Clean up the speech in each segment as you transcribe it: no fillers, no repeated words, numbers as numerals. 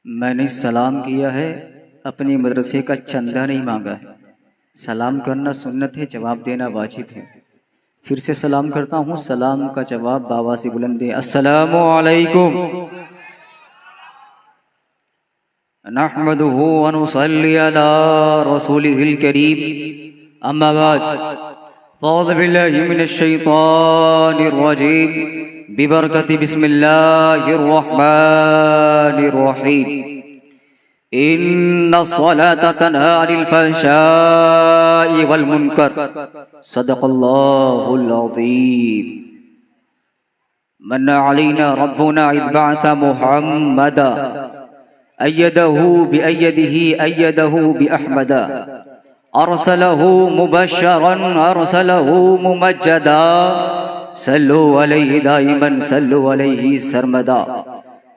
میں نے سلام کیا ہے، اپنی مدرسے کا چندہ نہیں مانگا ہے۔ سلام کرنا سنت ہے، جواب دینا واجب ہے۔ پھر سے سلام کرتا ہوں، سلام کا جواب بابا سے بلند ہے، السلام علیکم۔ نحمده ونصلي على رسوله الكريم، اما بعد فاعوذ بالله من الشيطان الرجيم ببركة بسم الله الرحمن الرحيم ان الصلاة تنهى عن الفحشاء والمنكر صدق الله العظيم۔ من علينا ربنا إذ بعث محمدا أيده بأحمد أرسله مبشرا أرسله ممجدا صلوا عليه دائما صلوا عليه سرمدا۔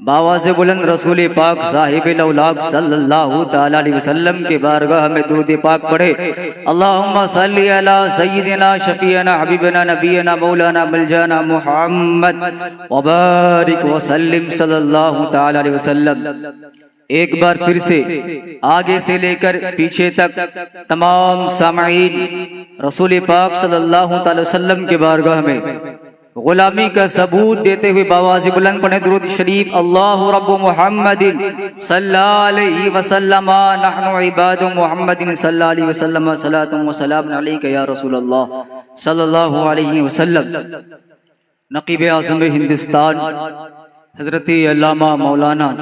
باواز بلند رسول پاک صاحب الاولاق صلی اللہ تعالی علیہ وسلم کے بارگاہ میں درود پاک پڑھے۔ اللہم صلی علی سیدنا شفیعنا حبیبنا نبینا مولانا ملجانا محمد وبارک وسلم صلی اللہ تعالی علیہ وسلم۔ ایک بار پھر سے آگے سے لے کر پیچھے تک تمام سامعین رسول پاک صلی اللہ تعالی وسلم کے بارگاہ میں غلامی کا ثبوت دیتے ہوئے باواز بلند پڑھیں درود شریف، اللہ رب محمد صلی اللہ علیہ وسلم نحن عباد محمد صلی اللہ علیہ وسلم صلاۃ و سلام علیک یا رسول اللہ صلی اللہ علیہ وسلم۔ نقیب اعظم ہندوستان حضرت علامہ مولانا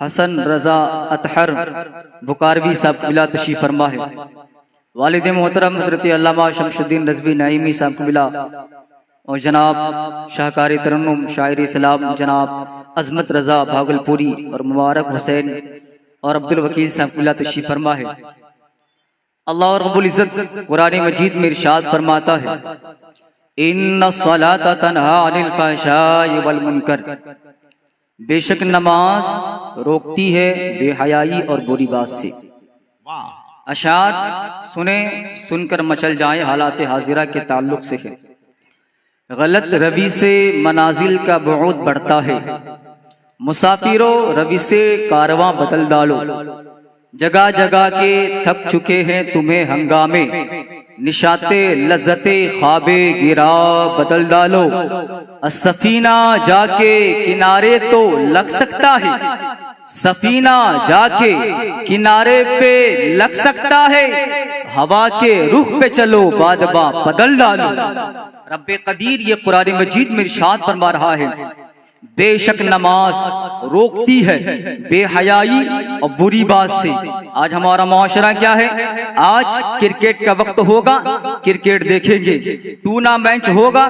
حسن رضا اطہر بکاروی صاحب قبلہ تشریف فرما ہے۔ والد محترم حضرت علامہ شمس الدین رضوی نعیمی صاحب قبلہ اور جناب شاہکار ترنم شاعر اسلام جناب عظمت رضا بھاگلپوری اور مبارک حسین اور عبد الوکیل صاحب قبلہ تشریف فرما ہے۔ اللہ رب العزت قرآن مجید میں ارشاد فرماتا ہے، ان الصلاۃ تنہی عن الفحشاء والمنکر، بے شک نماز روکتی ہے بے حیائی اور بری بات سے۔ اشعار سنیں، سن کر مچل جائیں، حالات حاضرہ کے تعلق سے ہے۔ غلط روی سے منازل کا بعد بڑھتا ہے، مسافروں روی سے کارواں بدل ڈالو، جگہ جگہ کے تھک چکے ہیں تمہیں ہنگامے، نشاتے لذتے خوابے گرا بدل ڈالو، السفینہ جا کے کنارے تو لگ سکتا ہے، سفینہ جا کے کنارے پہ لگ سکتا ہے، ہوا کے رخ پہ چلو بادباں بدل ڈالو۔ رب قدیر یہ قرآن مجید میں ارشاد فرما رہا ہے، بے شک نماز روکتی ہے بے حیائی اور بری بات سے۔ آج ہمارا معاشرہ کیا ہے؟ آج کرکٹ کا وقت ہوگا کرکٹ دیکھیں گے، ٹورنامنٹ ہوگا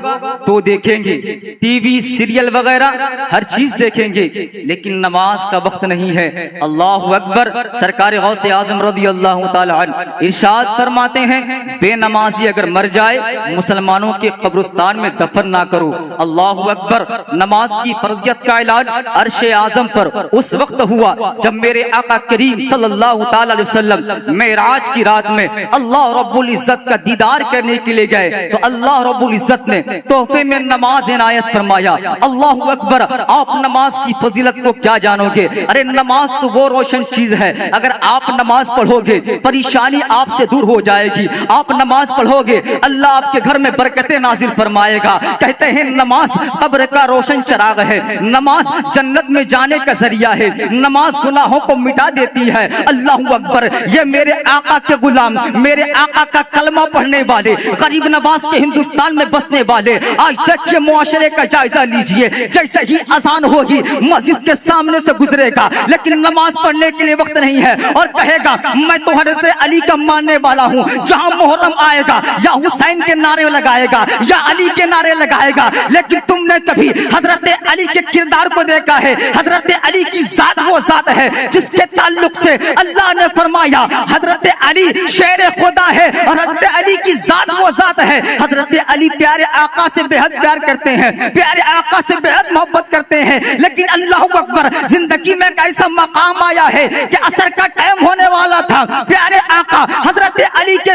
تو دیکھیں گے، ٹی وی سیریل وغیرہ ہر چیز دیکھیں گے، لیکن نماز کا وقت نہیں ہے۔ اللہ اکبر۔ سرکار غوث اعظم رضی اللہ تعالی عنہ ارشاد فرماتے ہیں، بے نمازی اگر مر جائے مسلمانوں کے قبرستان میں دفن نہ کرو۔ اللہ اکبر۔ نماز کی فرضیت کا اعلان عرش اعظم پر اس وقت ہوا جب میرے آقا کریم صلی اللہ تعالی علیہ وسلم معراج کی رات میں اللہ رب العزت کا دیدار کرنے کے لیے گئے تو اللہ رب العزت نے تحفے میں نماز عنایت فرمایا۔ اللہ اکبر۔ آپ نماز کی فضیلت کو کیا جانو گے؟ ارے نماز تو وہ روشن چیز ہے، اگر آپ نماز پڑھو گے پریشانی آپ سے دور ہو جائے گی۔ آپ نماز پڑھو گے اللہ آپ کے گھر میں برکتیں نازل فرمائے گا۔ کہتے ہیں نماز قبر کا روشن چراغ ہے، نماز جنت میں جانے کا ذریعہ ہے، نماز گناہوں کو مٹا دیتی ہے۔ اللہ اکبر۔ یہ میرے آقا کے غلام، میرے آقا کا کلمہ پڑھنے والے، غریب نواز کے ہندوستان میں بسنے والے، آج دیکھیے معاشرے کا جائزہ لیجئے، جیسے ہی اذان ہوگی مسجد کے سامنے سے گزرے گا لیکن نماز پڑھنے کے لیے وقت نہیں ہے، اور کہے گا میں تو حضرت علی کا ماننے والا ہوں۔ جہاں محرم آئے گا یا حسین کے نعرے لگائے گا یا علی کے نعرے لگائے گا، لیکن تم نے کبھی حضرت علی کے کردار کو دیکھا ہے؟ حضرت علی کی ذات وہ ذات ہے جس کے تعلق سے اللہ نے فرمایا حضرت علی شیر خدا ہے، اور حضرت علی کی ذات وہ ذات ہے۔ حضرت علی پیارے آقا سے بے حد پیار کرتے ہیں، پیارے آقا سے بے حد محبت کرتے ہیں، لیکن اللہ اکبر زندگی میں ایک ایسا مقام آیا ہے کہ عصر کا ٹائم ہونے والا تھا، پیارے آقا حضرت علی کے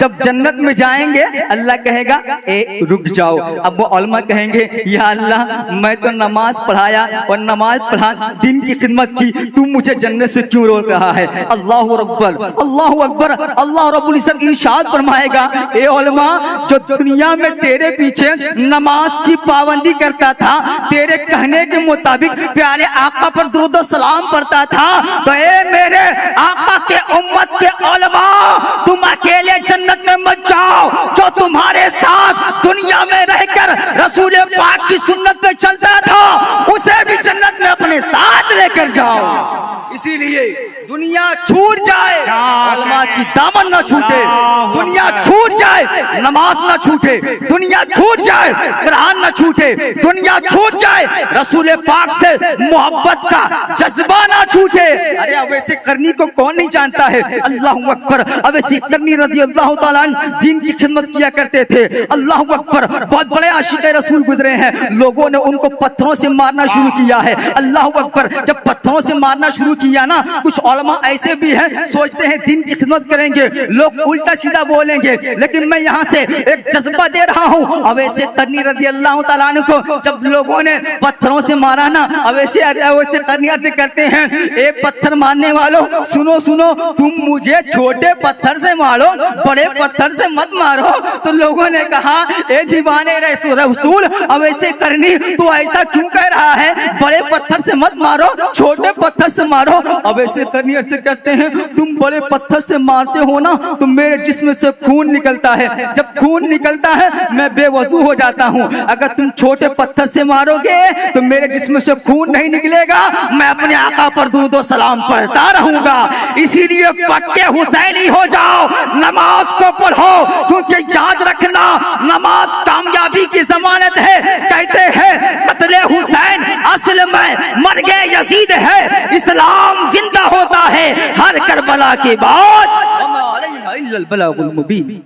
جب جنت میں جائیں گے اللہ کہے گا اے رک جاؤ. اب وہ علماء کہیں گے یا اللہ میں تو نماز پڑھایا اور نماز پڑھا دین کی خدمت کی, تو مجھے جنت سے کیوں روک رہا ہے؟ اللہ اکبر اللہ اکبر. اللہ رب العزت ارشاد فرمائے گا اے علماء جو دنیا میں تیرے پیچھے نماز کی پابندی کرتا تھا, تیرے کہنے کے مطابق پیارے آقا پر درود و سلام پڑھتا تھا, تو اے میرے آقا کے امت کے علماء تم اکیلے جنت میں مت جاؤ, جو تمہارے ساتھ دنیا میں رہ کر رسول پاک کی سنت پہ چلتا تھا اسے بھی جنت میں اپنے ساتھ لے کر جاؤ. اسی لیے دنیا چھوٹ جائے علماء کی دامن نہ چھوٹے, دنیا چھوٹ جائے نماز نہ چھوٹے, دنیا چھوٹ جائے قرآن نہ چھوٹے, دنیا چھوٹ جائے رسول پاک سے محبت کا جذبہ نہ چھوٹے. ارے اویس قرنی کو کون نہیں جانتا ہے؟ اللہ اکبر. اویس قرنی رضی اللہ تعالیٰ عنہ دین کی خدمت کیا کرتے تھے. اللہ اکبر. بہت بڑے عاشق رسول گزرے ہیں, لوگوں نے ان کو پتھروں سے مارنا شروع کیا ہے. اللہ اکبر. جب پتھروں سے مارنا شروع کیا نا, کچھ علماء ایسے بھی ہیں سوچتے ہیں دین کی خدمت کریں گے, لوگ الٹا سیدھا بولیں گے, لیکن میں یہاں سے ایک جذبہ دے رہا ہوں. اویس قرنی رضی اللہ تعالیٰ عنہ کو جب لوگوں نے پتھروں سے مارا نا, اویس قرنی عرض کرتے ہیں اے پتھر مارنے والوں سنو سنو, تم مجھے چھوٹے پتھر سے مارو, بڑے پتھر سے مت مارو. تو لوگوں نے کہا اے دیوانے رسول اویس قرنی تو ایسا کیوں کہہ رہا ہے, بڑے پتھر سے مت مارو چھوٹے پتھر سے مارو. اویس قرنی عرض کرتے ہیں تم بڑے پتھر سے مارتے ہو نا تو میرے جسم سے خون نکلتا ہے, جب خون نکلتا ہے میں بے وضو ہو جاتا ہوں. اگر تم چھوٹے پتھر سے مارو گے تو میرے جسم سے خون نہیں نکلے گا, میں اپنے آقا پر درود و سلام پڑھتا رہوں گا. اسی لیے پکے حسینی ہو جاؤ, نماز کو پڑھو, کیونکہ یاد رکھنا نماز کامیابی کی ضمانت ہے. کہتے ہیں قتل حسین اصل میں مرگ یزید ہے, اسلام زندہ ہوتا ہے ہر کربلا کے بعد. وما علینا الا البلاغ المبین.